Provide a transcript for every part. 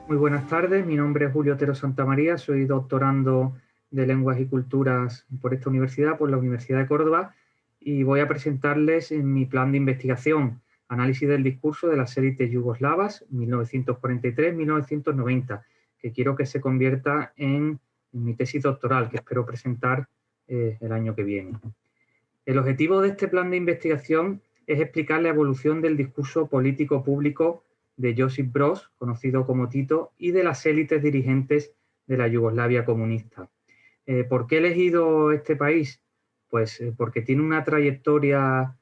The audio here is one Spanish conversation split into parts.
Muy buenas tardes, mi nombre es Julio Otero Santamaría, soy doctorando de Lenguas y Culturas por esta universidad, por la Universidad de Córdoba, y voy a presentarles en mi plan de investigación, Análisis del discurso de las élites yugoslavas, 1943-1990, que quiero que se convierta en mi tesis doctoral, que espero presentar el año que viene. El objetivo de este plan de investigación es explicar la evolución del discurso político público de Josip Broz, conocido como Tito, y de las élites dirigentes de la Yugoslavia comunista. ¿Por qué he elegido este país? Pues porque tiene una trayectoria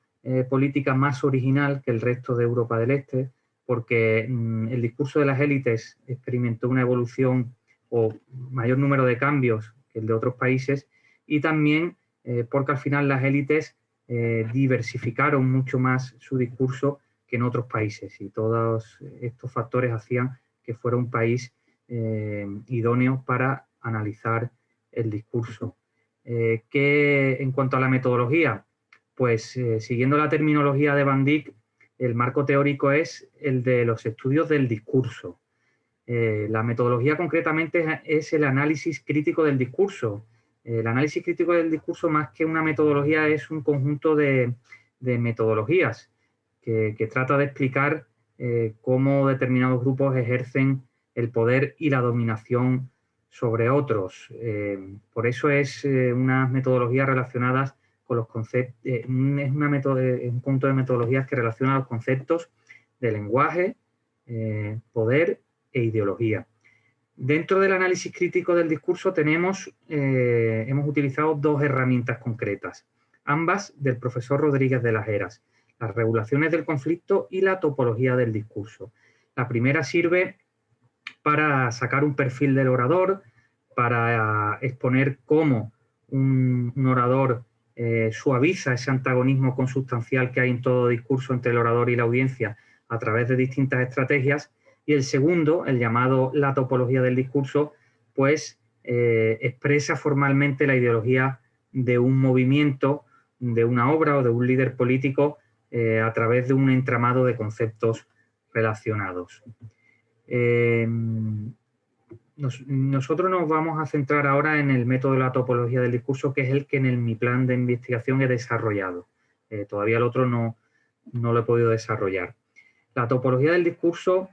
política más original que el resto de Europa del Este, porque el discurso de las élites experimentó una evolución o mayor número de cambios que el de otros países, y también porque al final las élites diversificaron mucho más su discurso que en otros países, y todos estos factores hacían que fuera un país idóneo para analizar el discurso. Que en cuanto a la metodología, pues siguiendo la terminología de Van Dijk, el marco teórico es el de los estudios del discurso. La metodología concretamente es el análisis crítico del discurso. El análisis crítico del discurso, más que una metodología, es un conjunto de metodologías que trata de explicar cómo determinados grupos ejercen el poder y la dominación sobre otros. Por eso es unas metodologías relacionadas con los conceptos, es un punto de metodologías que relaciona los conceptos de lenguaje, poder e ideología. Dentro del análisis crítico del discurso hemos utilizado dos herramientas concretas, ambas del profesor Rodríguez de las Heras: las regulaciones del conflicto y la topología del discurso. La primera sirve para sacar un perfil del orador, para exponer cómo un orador suaviza ese antagonismo consustancial que hay en todo discurso entre el orador y la audiencia a través de distintas estrategias. Y el segundo, el llamado la topología del discurso, pues expresa formalmente la ideología de un movimiento, de una obra o de un líder político a través de un entramado de conceptos relacionados. Nosotros nos vamos a centrar ahora en el método de la topología del discurso, que es el que en mi plan de investigación he desarrollado. Todavía el otro no lo he podido desarrollar. La topología del discurso,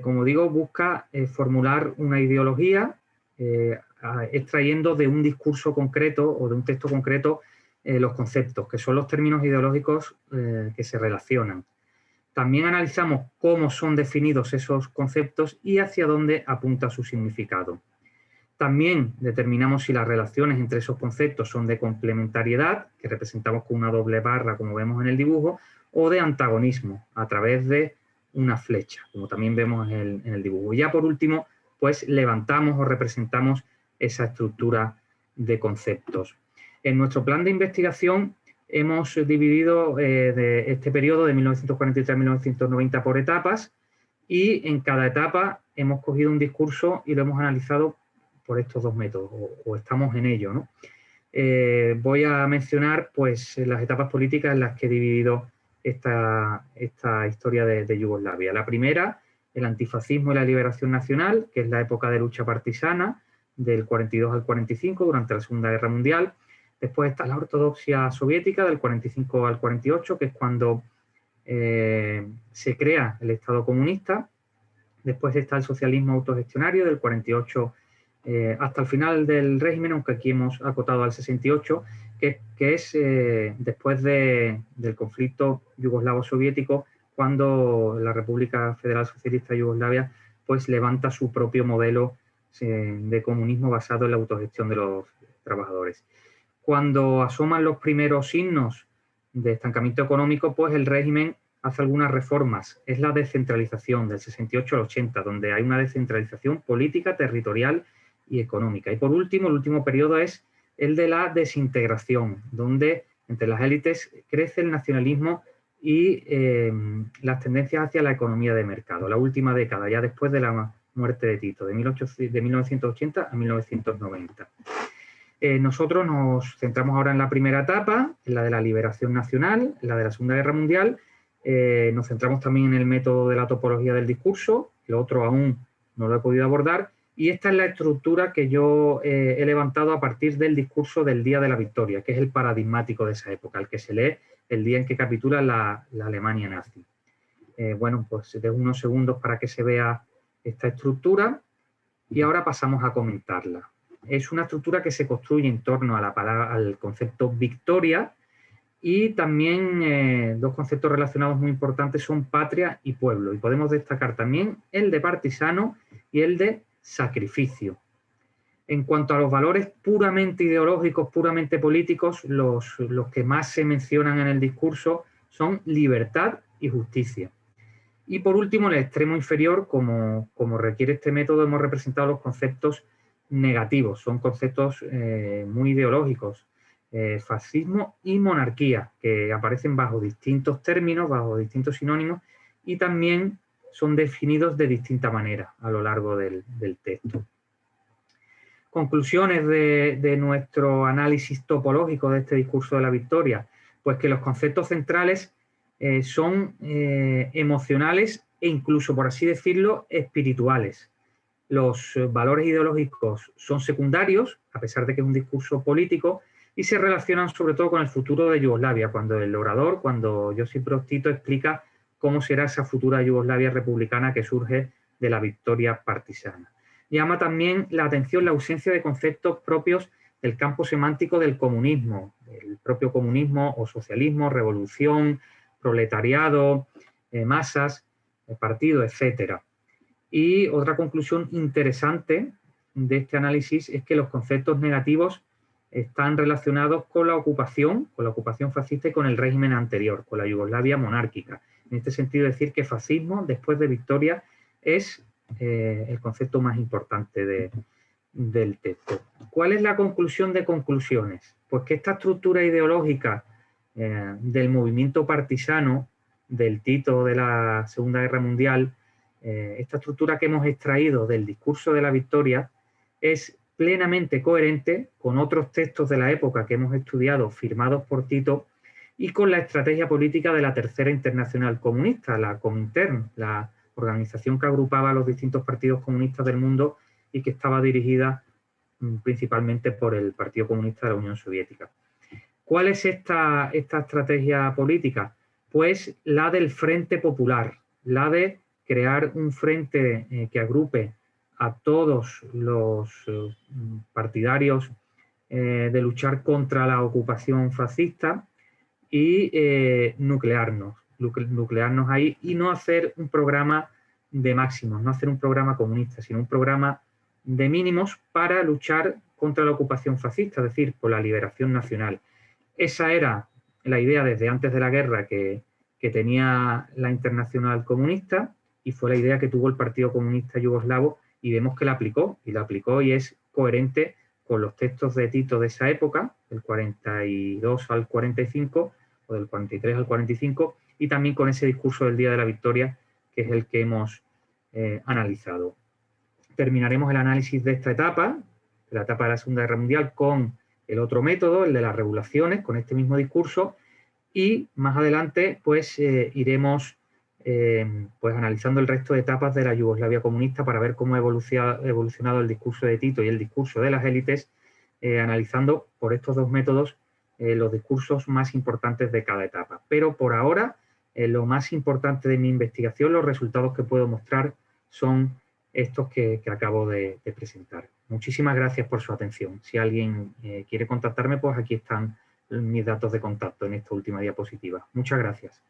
como digo, busca formular una ideología extrayendo de un discurso concreto o de un texto concreto los conceptos, que son los términos ideológicos que se relacionan. También analizamos cómo son definidos esos conceptos y hacia dónde apunta su significado. También determinamos si las relaciones entre esos conceptos son de complementariedad, que representamos con una doble barra, como vemos en el dibujo, o de antagonismo, a través de una flecha, como también vemos en el dibujo. Y ya por último, pues levantamos o representamos esa estructura de conceptos. En nuestro plan de investigación hemos dividido de este periodo de 1943 a 1990 por etapas, y en cada etapa hemos cogido un discurso y lo hemos analizado por estos dos métodos, o estamos en ello, ¿no? Voy a mencionar pues las etapas políticas en las que he dividido esta historia de Yugoslavia. La primera, el antifascismo y la liberación nacional, que es la época de lucha partisana, del 42 al 45, durante la Segunda Guerra Mundial. Después está la ortodoxia soviética, del 45 al 48, que es cuando se crea el Estado comunista. Después está el socialismo autogestionario, del 48 hasta el final del régimen, aunque aquí hemos acotado al 68, que es después del conflicto yugoslavo-soviético, cuando la República Federal Socialista de Yugoslavia pues levanta su propio modelo de comunismo basado en la autogestión de los trabajadores. Cuando asoman los primeros signos de estancamiento económico, pues el régimen hace algunas reformas. Es la descentralización del 68 al 80, donde hay una descentralización política, territorial y económica. Y por último, el último periodo es el de la desintegración, donde entre las élites crece el nacionalismo y las tendencias hacia la economía de mercado. La última década, ya después de la muerte de Tito, de 1980 a 1990. Nosotros nos centramos ahora en la primera etapa, en la de la liberación nacional, en la de la Segunda Guerra Mundial. Nos centramos también en el método de la topología del discurso. Lo otro aún no lo he podido abordar, y esta es la estructura que yo he levantado a partir del discurso del Día de la Victoria, que es el paradigmático de esa época, el que se lee el día en que capitula la Alemania nazi. Bueno, pues dejo unos segundos para que se vea esta estructura y ahora pasamos a comentarla. Es una estructura que se construye en torno a al concepto victoria, y también dos conceptos relacionados muy importantes son patria y pueblo. Y podemos destacar también el de partisano y el de sacrificio. En cuanto a los valores puramente ideológicos, puramente políticos, los que más se mencionan en el discurso son libertad y justicia. Y por último, en el extremo inferior, como requiere este método, hemos representado los conceptos negativos. Son conceptos muy ideológicos. Fascismo y monarquía, que aparecen bajo distintos términos, bajo distintos sinónimos, y también son definidos de distinta manera a lo largo del texto. Conclusiones de nuestro análisis topológico de este discurso de la victoria, pues que los conceptos centrales son emocionales e incluso, por así decirlo, espirituales. Los valores ideológicos son secundarios, a pesar de que es un discurso político, y se relacionan sobre todo con el futuro de Yugoslavia, cuando el orador, cuando Josip Broz Tito explica cómo será esa futura Yugoslavia republicana que surge de la victoria partisana. Llama también la atención la ausencia de conceptos propios del campo semántico del comunismo, el propio comunismo o socialismo, revolución, proletariado, masas, partido, etcétera. Y otra conclusión interesante de este análisis es que los conceptos negativos están relacionados con la ocupación fascista y con el régimen anterior, con la Yugoslavia monárquica. En este sentido, decir que fascismo, después de victoria, es el concepto más importante del texto. ¿Cuál es la conclusión de conclusiones? Pues que esta estructura ideológica del movimiento partisano, del Tito de la Segunda Guerra Mundial, esta estructura que hemos extraído del discurso de la victoria, es plenamente coherente con otros textos de la época que hemos estudiado firmados por Tito y con la estrategia política de la Tercera Internacional Comunista, la Comintern, la organización que agrupaba a los distintos partidos comunistas del mundo y que estaba dirigida principalmente por el Partido Comunista de la Unión Soviética. ¿Cuál es esta estrategia política? Pues la del Frente Popular, la de crear un frente que agrupe a todos los partidarios de luchar contra la ocupación fascista y nuclearnos ahí y no hacer un programa de máximos, no hacer un programa comunista, sino un programa de mínimos para luchar contra la ocupación fascista, es decir, por la liberación nacional. Esa era la idea desde antes de la guerra que tenía la Internacional Comunista y fue la idea que tuvo el Partido Comunista Yugoslavo y vemos que la aplicó y es coherente con los textos de Tito de esa época, del 42 al 45 o del 43 al 45 y también con ese discurso del Día de la Victoria que es el que hemos analizado. Terminaremos el análisis de esta etapa, la etapa de la Segunda Guerra Mundial, con el otro método, el de las regulaciones, con este mismo discurso, y más adelante pues iremos pues analizando el resto de etapas de la Yugoslavia comunista para ver cómo ha evolucionado el discurso de Tito y el discurso de las élites, analizando por estos dos métodos los discursos más importantes de cada etapa. Pero por ahora, lo más importante de mi investigación, los resultados que puedo mostrar son estos que acabo de presentar. Muchísimas gracias por su atención. Si alguien quiere contactarme, pues aquí están mis datos de contacto en esta última diapositiva. Muchas gracias.